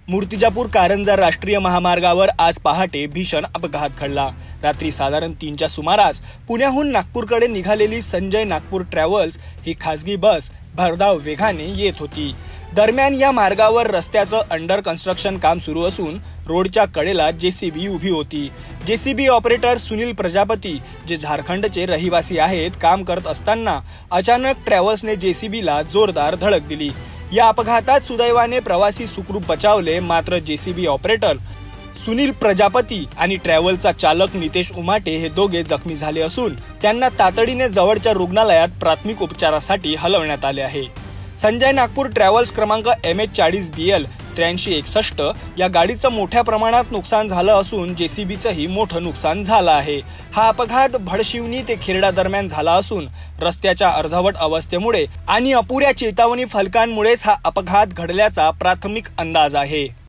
मूर्तिजापूर कारंजा राष्ट्रीय महामार्गावर आज पहाटे भीषण अपघात घडला। रात्री साधारण 3च्या सुमारास पुण्याहून नागपूरकडे निघालेली संजय नागपूर ट्रॅव्हल्स ही खासगी बस भरधाव वेगाने येत होती। दरम्यान या मार्गावर रस्त्याचं अंडर कन्स्ट्रक्शन काम सुरू असून रोडच्या कडेला जेसीबी उभी होती। जेसीबी ऑपरेटर सुनील प्रजापती जे झारखंडचे रहिवासी आहेत, काम करत असताना अचानक ट्रॅव्हल्सने जेसीबीला जोरदार धडक दिली। या अपघातात सुदैवाने प्रवासी सुखरूप बचावले, मात्र जेसीबी ऑपरेटर सुनील प्रजापती आणि ट्रॅव्हलचा चालक नितेश उमाटे हे दोघे जखमी झाले असून त्यांना तातडीने जवळच्या रुग्णालयात प्राथमिक उपचारासाठी हलवण्यात आले आहे। संजय नागपूर ट्रॅव्हल्स क्रमांक MH40BL 8361 या गाडीचं मोठ्या प्रमाणात नुकसान झालं असून जेसीबीचंही मोठं नुकसान झालं आहे। हा अपघात भडशिवनी ते खेरडा दरम्यान झाला असून रस्त्याच्या अर्धवट अवस्थेमुळे आणि अपुऱ्या चेतावणी फलकांमुळेच हा अपघात घडल्याचा प्राथमिक अंदाज आहे।